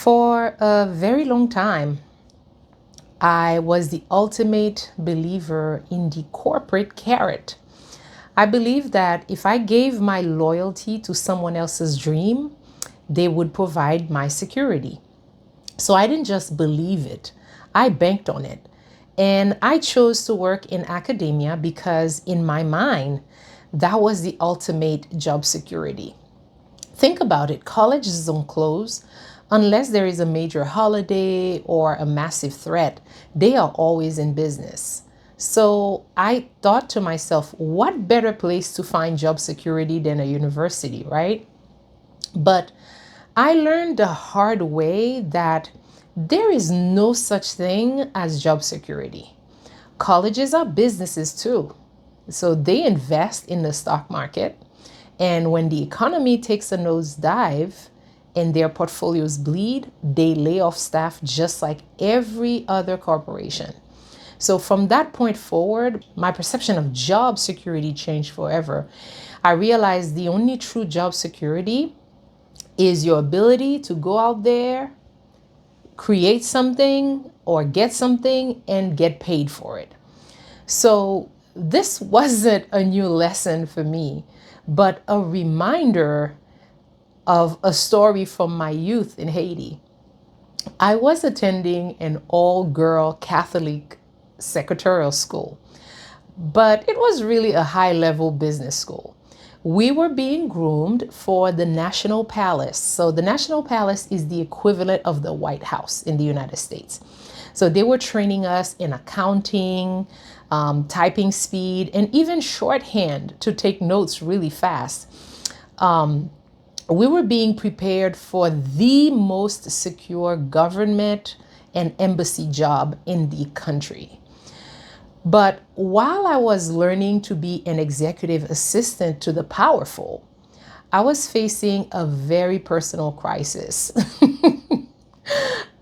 For a very long time, I was the ultimate believer in the corporate carrot. I believe that if I gave my loyalty to someone else's dream, they would provide my security. So I didn't just believe it, I banked on it. And I chose to work in academia because, in my mind, that was the ultimate job security. Think about it, colleges don't close unless there is a major holiday or a massive threat. They are always in business. So I thought to myself, what better place to find job security than a university, right? But I learned the hard way that there is no such thing as job security. Colleges are businesses too. So they invest in the stock market. And when the economy takes a nosedive and their portfolios bleed, they lay off staff just like every other corporation. So from that point forward, my perception of job security changed forever. I realized the only true job security is your ability to go out there, create something or get something and get paid for it. So this wasn't a new lesson for me, but a reminder of a story from my youth in Haiti. I was attending an all-girl Catholic secretarial school, but it was really a high-level business school. We were being groomed for the National Palace. So the National Palace is the equivalent of the White House in the United States. So they were training us in accounting, typing speed, and even shorthand to take notes really fast. We were being prepared for the most secure government and embassy job in the country. But while I was learning to be an executive assistant to the powerful, I was facing a very personal crisis.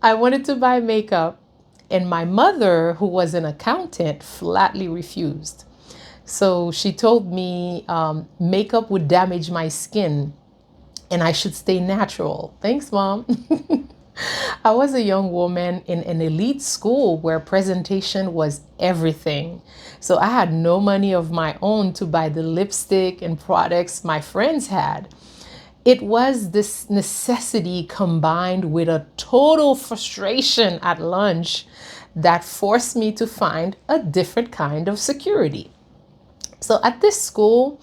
I wanted to buy makeup, and my mother, who was an accountant, flatly refused. So she told me makeup would damage my skin and I should stay natural. Thanks, Mom. I was a young woman in an elite school where presentation was everything. So I had no money of my own to buy the lipstick and products my friends had. It was this necessity combined with a total frustration at lunch that forced me to find a different kind of security. So at this school,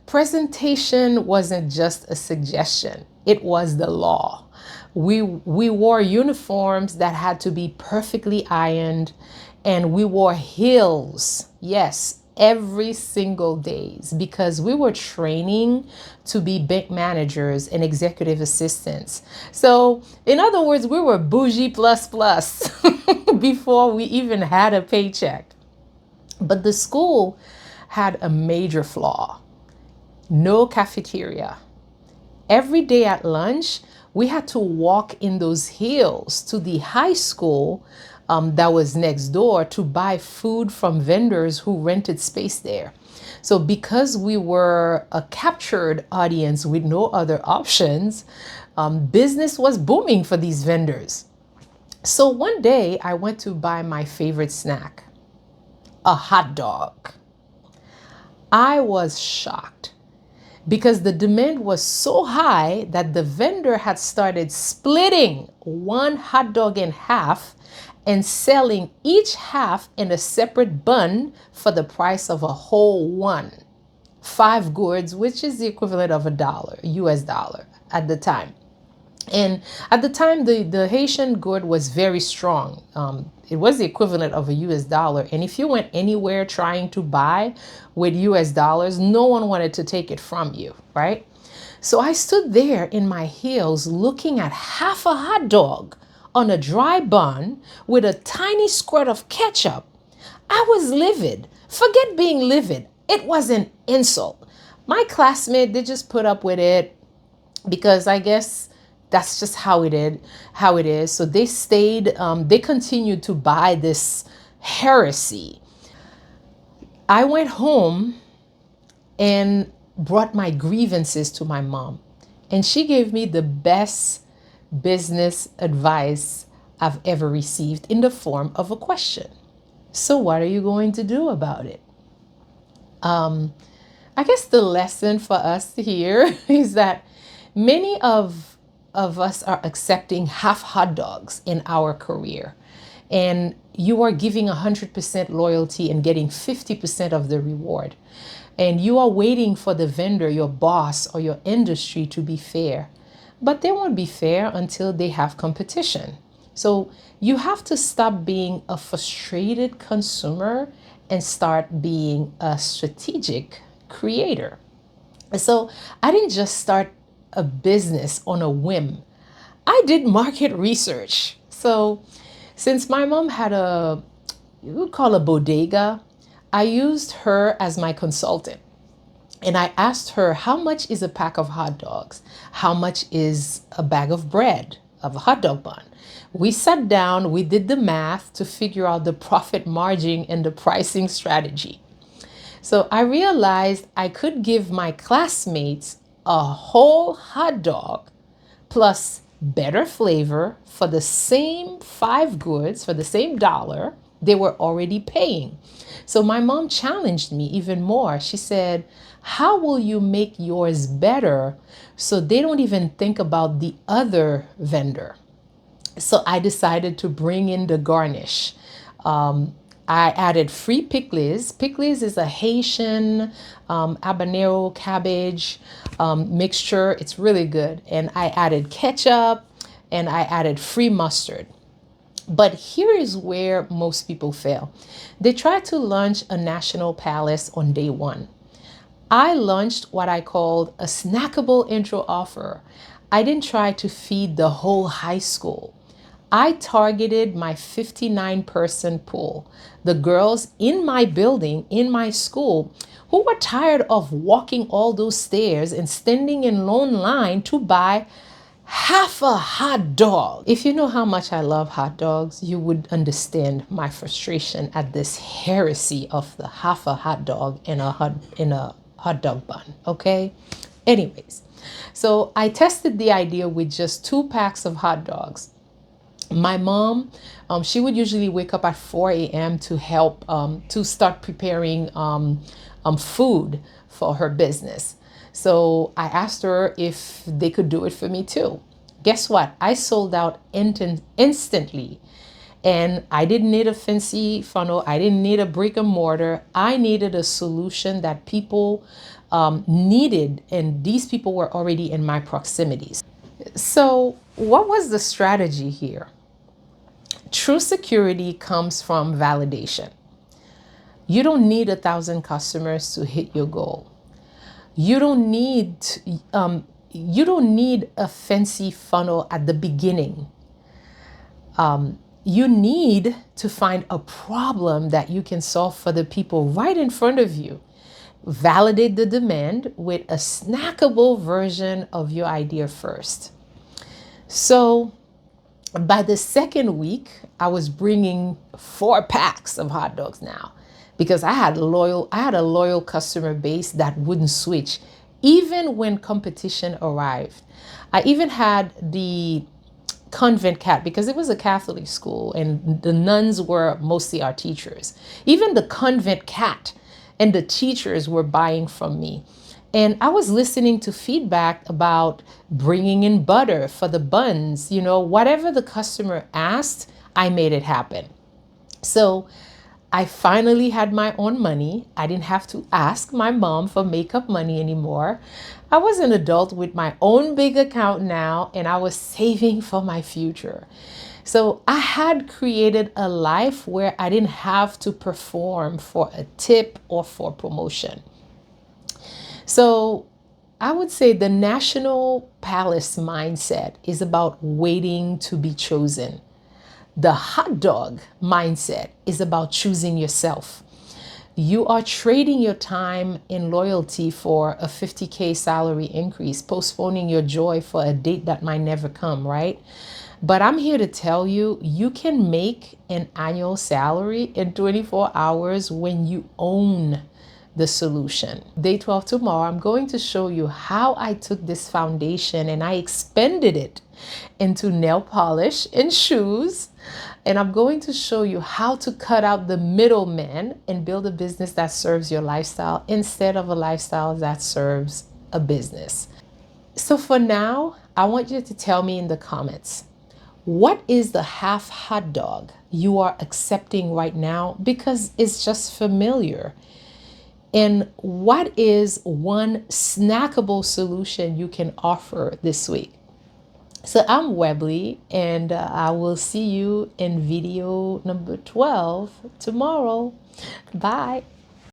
presentation wasn't just a suggestion, it was the law. We wore uniforms that had to be perfectly ironed, and we wore heels, yes, every single days, because we were training to be bank managers and executive assistants. So in other words, we were bougie plus plus before we even had a paycheck. But the school had a major flaw: no cafeteria. Every day at lunch, we had to walk in those heels to the high school that was next door to buy food from vendors who rented space there. So because we were a captured audience with no other options, business was booming for these vendors. So one day I went to buy my favorite snack, a hot dog. I was shocked because the demand was so high that the vendor had started splitting one hot dog in half and selling each half in a separate bun for the price of a whole one. 5 gourds, which is the equivalent of $1, US dollar at the time. And at the time, the Haitian gourd was very strong. It was the equivalent of a US dollar. And if you went anywhere trying to buy with US dollars, no one wanted to take it from you, right? So I stood there in my heels looking at half a hot dog on a dry bun with a tiny squirt of ketchup. I was livid. Forget being livid. It was an insult. My classmate, they just put up with it because I guess that's just how it is. So they stayed, they continued to buy this heresy. I went home and brought my grievances to my mom, and she gave me the best business advice I've ever received in the form of a question. So, what are you going to do about it? I guess the lesson for us here is that many of us are accepting half hot dogs in our career. And you are giving 100% loyalty and getting 50% of the reward. And you are waiting for the vendor, your boss, or your industry to be fair. But they won't be fair until they have competition. So you have to stop being a frustrated consumer and start being a strategic creator. So I didn't just start a business on a whim. I did market research. So since my mom had you would call a bodega, I used her as my consultant. And I asked her, how much is a pack of hot dogs? How much is a bag of bread, of a hot dog bun? We sat down, we did the math to figure out the profit margin and the pricing strategy. So I realized I could give my classmates a whole hot dog plus better flavor for the same five goods, for the same dollar they were already paying. So my mom challenged me even more. She said, how will you make yours better so they don't even think about the other vendor? So I decided to bring in the garnish. I added free pikliz. Pikliz is a Haitian habanero cabbage mixture. It's really good. And I added ketchup and I added free mustard. But here is where most people fail. They try to launch a national palace on day one. I launched what I called a snackable intro offer. I didn't try to feed the whole high school. I targeted my 59-person pool, the girls in my building, in my school, who were tired of walking all those stairs and standing in long line to buy half a hot dog. If you know how much I love hot dogs, you would understand my frustration at this heresy of the half a hot dog in a hot dog bun, okay? Anyways, so I tested the idea with just 2 packs of hot dogs. My mom, she would usually wake up at 4 a.m. to help, to start preparing food for her business. So I asked her if they could do it for me too. Guess what? I sold out instantly. And I didn't need a fancy funnel. I didn't need a brick and mortar. I needed a solution that people needed. And these people were already in my proximities. So what was the strategy here? True security comes from validation. You don't need 1,000 customers to hit your goal. You don't need a fancy funnel at the beginning. You need to find a problem that you can solve for the people right in front of you. Validate the demand with a snackable version of your idea first. So by the second week, I was bringing 4 packs of hot dogs now because I had a loyal customer base that wouldn't switch even when competition arrived. I even had the convent cat because it was a Catholic school and the nuns were mostly our teachers. Even the convent cat and the teachers were buying from me. And I was listening to feedback about bringing in butter for the buns, whatever the customer asked, I made it happen. So I finally had my own money. I didn't have to ask my mom for makeup money anymore. I was an adult with my own big account now, and I was saving for my future. So I had created a life where I didn't have to perform for a tip or for promotion. So I would say the national palace mindset is about waiting to be chosen. The hot dog mindset is about choosing yourself. You are trading your time and loyalty for a 50K salary increase, postponing your joy for a date that might never come, right? But I'm here to tell you, you can make an annual salary in 24 hours when you own the solution. Day 12 tomorrow, I'm going to show you how I took this foundation and I expanded it into nail polish and shoes. And I'm going to show you how to cut out the middleman and build a business that serves your lifestyle instead of a lifestyle that serves a business. So for now, I want you to tell me in the comments, what is the half hot dog you are accepting right now because it's just familiar? And what is one snackable solution you can offer this week? So I'm Webley, and I will see you in video number 12 tomorrow. Bye.